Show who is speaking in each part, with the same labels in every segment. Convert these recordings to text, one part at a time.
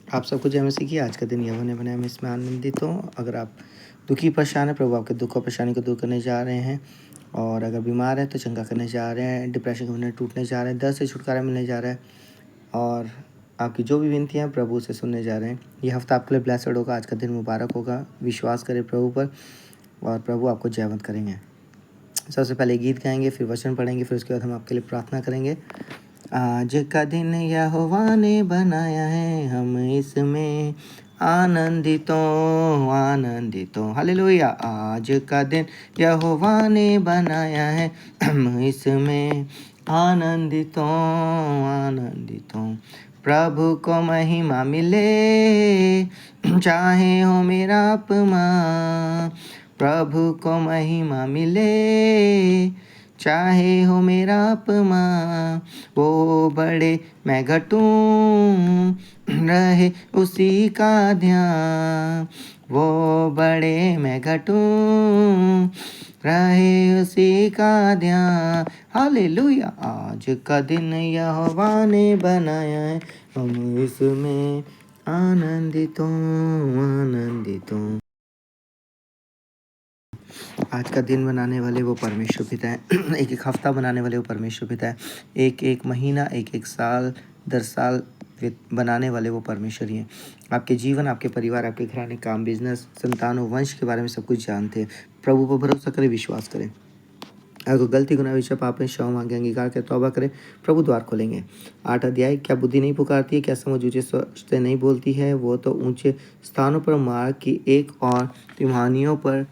Speaker 1: आप सबको जय मसीह की। आज का दिन यहोवा ने बनाया, मैं इसमें आनंदित हूँ। अगर आप दुखी परेशान हैं, प्रभु आपके दुख और परेशानी को दूर करने जा रहे हैं। और अगर बीमार हैं तो चंगा करने जा रहे हैं, डिप्रेशन के बंधन टूटने जा रहे हैं, दर्द से छुटकारा मिलने जा रहा है। और आपकी जो भी विनती हैं प्रभु से सुनने जा रहे हैं। ये हफ्ता आपके लिए ब्लेसड होगा। आज का दिन मुबारक होगा। विश्वास करें प्रभु पर और प्रभु आपको जयवंत करेंगे। सबसे पहले गीत गाएंगे, फिर वचन पढ़ेंगे, फिर उसके बाद हम आपके लिए प्रार्थना करेंगे। आज का दिन यहोवा ने बनाया है, हम इसमें आनंदितों हालेलुया। आज का दिन यहोवा ने बनाया है, हम इसमें आनंदितों। प्रभु को महिमा मिले, चाहे हो मेरा अपमान। प्रभु को महिमा मिले, चाहे हो मेरा अपमान। वो बड़े मैं घटूं, रहे उसी का ध्यान। वो बड़े मैं घटूं, रहे उसी का ध्यान। हालेलुया। आज का दिन यहोवा ने बनाया है, हम इसमें आनंदितों। आज का दिन बनाने वाले वो परमेश्वर पिता है। एक एक हफ्ता बनाने वाले वो परमेश्वर पिता है। एक एक महीना, एक एक साल दर साल बनाने वाले वो परमेश्वर ही हैं। आपके जीवन, आपके परिवार, आपके घराने, काम, बिजनेस, संतानों, वंश के बारे में सब कुछ जानते हैं। प्रभु पर भरोसा करें, विश्वास करें। अगर कोई गलती गुनाह विषय पाप में क्षमा मांगे, अंगीकार के तौबा करें, प्रभु द्वार खोलेंगे। 8 अध्याय। क्या बुद्धि नहीं पुकारती है? क्या समझ ऊँचे स्वर से नहीं बोलती है? वो तो ऊंचे स्थानों पर मार्ग की एक और तिमानियों पर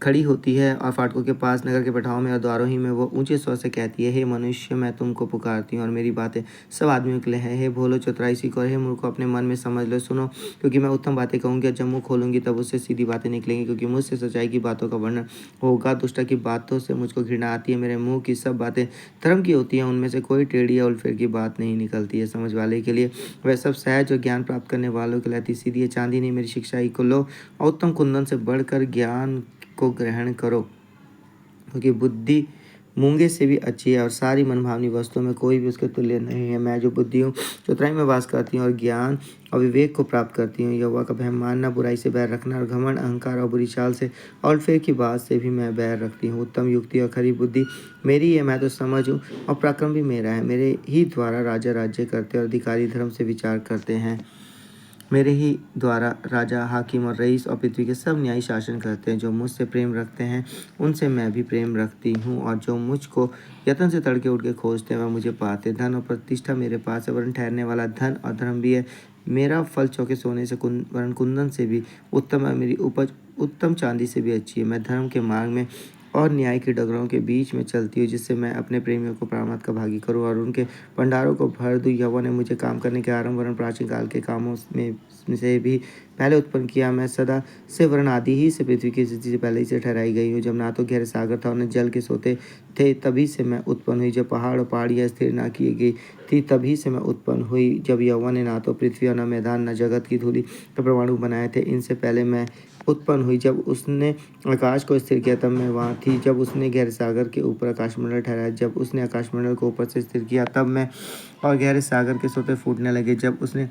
Speaker 1: खड़ी होती है और फाटकों के पास, नगर के पटाओं में और द्वारों ही में वो ऊंचे स्वर से कहती है, हे मनुष्य, मैं तुमको पुकारती हूँ और मेरी बातें सब आदमियों के लिए है। हे भोलो, चतुराई सीखो, हे मूर्खों, अपने मन में समझ लो, सुनो, क्योंकि मैं उत्तम बातें कहूँगी और जब मुँह खोलूँगी तब उससे सीधी बातें निकलेंगी, क्योंकि मुझसे सच्चाई की बातों का वर्णन होगा। दुष्टा की बातों से मुझको घृणा आती है। मेरे मुँह की सब बातें धर्म की होती हैं, उनमें से कोई टेढ़ी या उलफेर की बात नहीं निकलती है। समझ वाले के लिए वह सब सहज और ज्ञान प्राप्त करने वालों के लिए अति सीधी है। चांदी नहीं, मेरी शिक्षा ही को लो और उत्तम कुंदन से बढ़कर ज्ञान को ग्रहण करो, क्योंकि बुद्धि मूंगे से भी अच्छी है और सारी मनभावनी वस्तुओं में कोई भी उसके तुल्य नहीं है। मैं जो बुद्धि हूँ, चतुराई में वास करती हूँ और ज्ञान और विवेक को प्राप्त करती हूँ। यहोवा का भय मानना, बुराई से बैर रखना और घमंड, अहंकार और बुरी चाल से और फेर की बात से भी मैं बैर रखती हूँ। उत्तम युक्ति और खरी बुद्धि मेरी है, मैं तो समझ हूँ और पराक्रम भी मेरा है। मेरे ही द्वारा राजा राज्य करते और अधिकारी धर्म से विचार करते हैं। मेरे ही द्वारा राजा, हाकिम और रईस और पृथ्वी के सब न्यायी शासन करते हैं। जो मुझसे प्रेम रखते हैं उनसे मैं भी प्रेम रखती हूँ, और जो मुझको यत्न से तड़के उठ के खोजते हैं वह मुझे पाते। धन और प्रतिष्ठा मेरे पास है, वरन ठहरने वाला धन और धर्म भी है। मेरा फल चौके सोने से वरन कुंदन से भी उत्तम है। मेरी उपज उत्तम चांदी से भी अच्छी है। मैं धर्म के मार्ग में और न्याय की डगरों के बीच में चलती हूँ, जिससे मैं अपने प्रेमियों को परामर्श का भागी करूँ और उनके भंडारों को भर दूँ। यहोवा ने मुझे काम करने के आरंभ वरन प्राचीन काल के कामों में से भी पहले उत्पन्न किया। मैं सदा से वरन आदि ही से पृथ्वी की स्थिति से पहले ही से ठहराई गई हूँ। जब ना तो गहरे सागर था और न जल के सोते थे, तभी से मैं उत्पन्न हुई। जब पहाड़ और पहाड़ियाँ स्थिर ना की गई थी, तभी से मैं उत्पन्न हुई। जब यहोवा ने ना तो पृथ्वी और न मैदान न जगत की धूलि के परमाणु बनाए थे, इनसे पहले मैं उत्पन्न हुई। जब उसने आकाश को स्थिर किया तब मैं वहाँ थी। जब उसने गहरे सागर के ऊपर आकाशमंडल ठहराया, जब उसने आकाशमंडल को ऊपर से स्थिर किया तब मैं और गहरे सागर के सोते फूटने लगे। जब उसने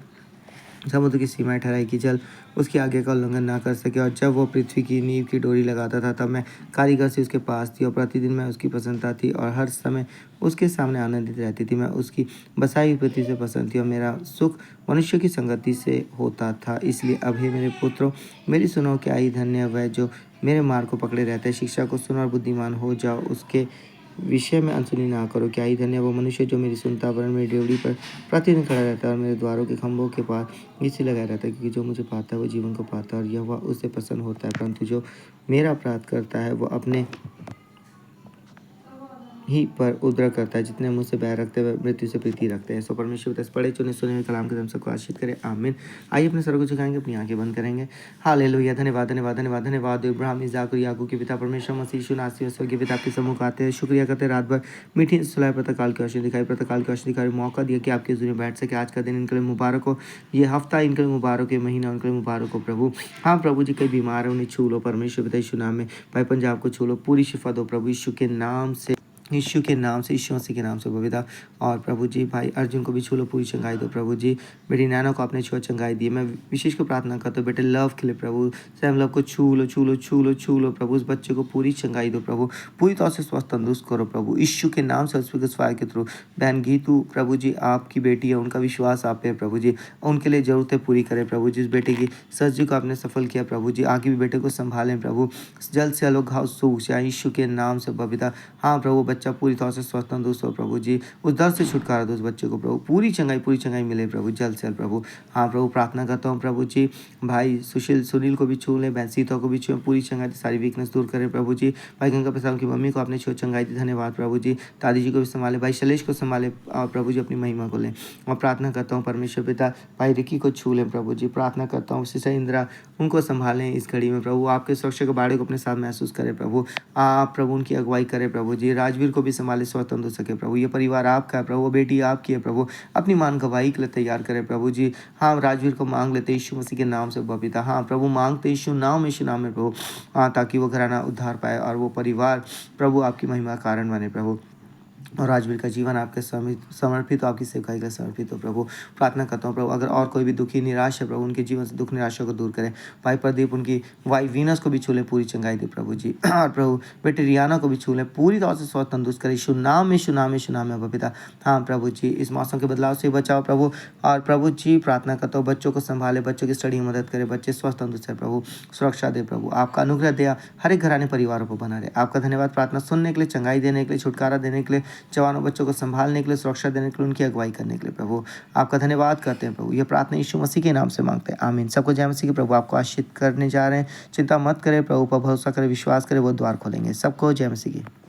Speaker 1: समुद्र की सीमाएं ठहराई कि जल उसकी आज्ञा का उल्लंघन ना कर सके, और जब वो पृथ्वी की नींव की डोरी लगाता था तब मैं कारीगर से उसके पास थी और प्रतिदिन मैं उसकी प्रसन्नता थी और हर समय उसके सामने आनंदित रहती थी। मैं उसकी बसाई हुई पृथ्वी से पसंद थी और मेरा सुख मनुष्य की संगति से होता था। इसलिए अब हे मेरे पुत्रों, मेरी सुनो, क्या ही धन्य है वह जो मेरे मार्ग को पकड़े रहते हैं। शिक्षा को सुनो और बुद्धिमान हो जाओ, उसके विषय में अनसुनी ना करो। क्या ही धन्य वो मनुष्य जो मेरी सुनता, वरन मेरी ड्योढ़ी पर प्रतिदिन खड़ा रहता है और मेरे द्वारों के खंभों के पास इसी लगाया रहता है, क्योंकि जो मुझे पाता है वो जीवन को पाता है और यहोवा उससे प्रसन्न होता है। परंतु जो मेरा अपराध करता है वो अपने ही पर उद्रक करता है। जितने मुझसे बैर रखते हुए मृत्यु से प्रीति रखते हैं। सो परमेश्वर तस पढ़े चुने सुने हुए कलाम के हम सबको आशीष करे, आमीन। आइए अपने सर को झुकाएंगे, अपनी आंखें बंद करेंगे। हालेलुया। धन्यवाद धन्यवाद धन्यवाद धन्यवाद। इब्राहिम, इसहाक और याकूब के पिता परमेश्वर, मसीह यीशु नासरी के पिता आपके सम्मुख आते हैं। शुक्रिया करते रात भर मीठी सुलह प्रातःकाल की रोशनी दिखाई, प्रातःकाल की रोशनी दिखाई, मौका दिया कि आपके जुड़े बैठ सके। आज का दिन इनके लिए मुबारक हो, ये हफ्ता इनके लिए मुबारक, ये महीना उनके लिए मुबारक हो प्रभु। हाँ प्रभु जी, कई बीमार है उन्हें छू लो परमेश्वर पिता यीशु नाम में। भाई पंजाब को छू लो, पूरी शिफा दो प्रभु यीशु के नाम से। यीशु के नाम से, यीशु मसीह के नाम से बबीता। और प्रभु जी भाई अर्जुन को भी छू लो, पूरी चंगाई दो प्रभु जी। बेटी नैना को आपने छुआ, चंगाई दी। मैं विशेष को प्रार्थना करता हूँ बेटे लव के लिए प्रभु, सैम लव को छू लो, छू लो, छू लो, छू लो प्रभु। उस बच्चे को पूरी चंगाई दो प्रभु, पूरी तौर से स्वस्थ तंदुरुस्त करो प्रभु, यीशु के नाम से। फायर के थ्रू बहन गीतू प्रभु जी, आपकी बेटी है, उनका विश्वास आप पे है प्रभु जी, उनके लिए ज़रूरतें पूरी करें प्रभु जी। इस बेटे की सर्जरी को आपने सफल किया प्रभु जी, आगे भी बेटे को संभालें प्रभु, जल्द से अलग घाव सूख जाए यीशु के नाम से बबीता। हाँ प्रभु, बच्चा पूरी तरह से स्वस्थ तंदुरुस्त हो प्रभु जी, उस दर्द से छुटकारा दो उस बच्चे को प्रभु, पूरी चंगाई मिले प्रभु, जल्द से जल्द प्रभु। हाँ प्रभु, प्रार्थना करता हूँ प्रभु जी, भाई सुनील को भी छू लें, बहन सीता को भी छू, पूरी चंगाई, सारी वीकनेस दूर करें प्रभु जी। भाई गंगा प्रसाद की मम्मी को आपने छू, चंगाई दी, धन्यवाद प्रभु जी। दादी जी को भी संभाले, भाई शैलेश को संभाले और प्रभु जी अपनी महिमा को लें। और प्रार्थना करता हूँ परमेश्वर पिता, भाई रिकी को छू लें प्रभु जी। प्रार्थना करता हूँ सिस्टर इंदिरा, उनको संभालें इस घड़ी में प्रभु, आपके सुरक्षा के बाड़े को अपने साथ महसूस करें प्रभु। आप प्रभु उनकी अगुवाई करें प्रभु जी। राजवीर को भी संभाले, स्वतंत्र हो सके प्रभु, ये परिवार आपका है प्रभु, बेटी आपकी है प्रभु, अपनी मान गवाही के लिए तैयार करें प्रभु जी। हाँ राजवीर को मांग लेते यीशु मसीह के नाम से बबीता। हाँ प्रभु, मांगते यीशु नाम में प्रभु। हाँ, ताकि वो घराना उद्धार पाए और वो परिवार प्रभु आपकी महिमा का कारण बने प्रभु। और राजवीर का जीवन आपके समर्पित हो, आपकी सेवकाई का समर्पित हो प्रभु। प्रार्थना करता हूँ प्रभु, अगर और कोई भी दुखी निराश है प्रभु, उनके जीवन से दुख निराशा को दूर करें। भाई प्रदीप, उनकी वाइफ वीनस को भी छू लें, पूरी चंगाई दे प्रभु जी। और प्रभु बेटी रियाना को भी छू लें, पूरी तरह से स्वस्थ तंदुरुस्त करें, यीशु नाम में बबीता। हाँ प्रभु जी, इस मौसम के बदलाव से बचाओ प्रभु। और प्रभु जी प्रार्थना करता हूँ, बच्चों को संभाले, बच्चों की स्टडी में मदद करें, बच्चे स्वस्थ तंदुरुस्त है प्रभु, सुरक्षा दे प्रभु, आपका अनुग्रह दे हर एक घराने परिवारों को बना रहे। आपका धन्यवाद प्रार्थना सुनने के लिए, चंगाई देने के लिए, छुटकारा देने के लिए, जवानों बच्चों को संभालने के लिए, सुरक्षा देने के लिए, उनकी अगुवाई करने के लिए प्रभु, आपका धन्यवाद करते हैं प्रभु। ये प्रार्थना यीशु मसीह के नाम से मांगते हैं, आमीन। सबको जय मसीह के। प्रभु आपको आशीष करने जा रहे हैं, चिंता मत करें, प्रभु पर भरोसा करें, विश्वास करें, वो द्वार खोलेंगे। सबको जय मसीह की।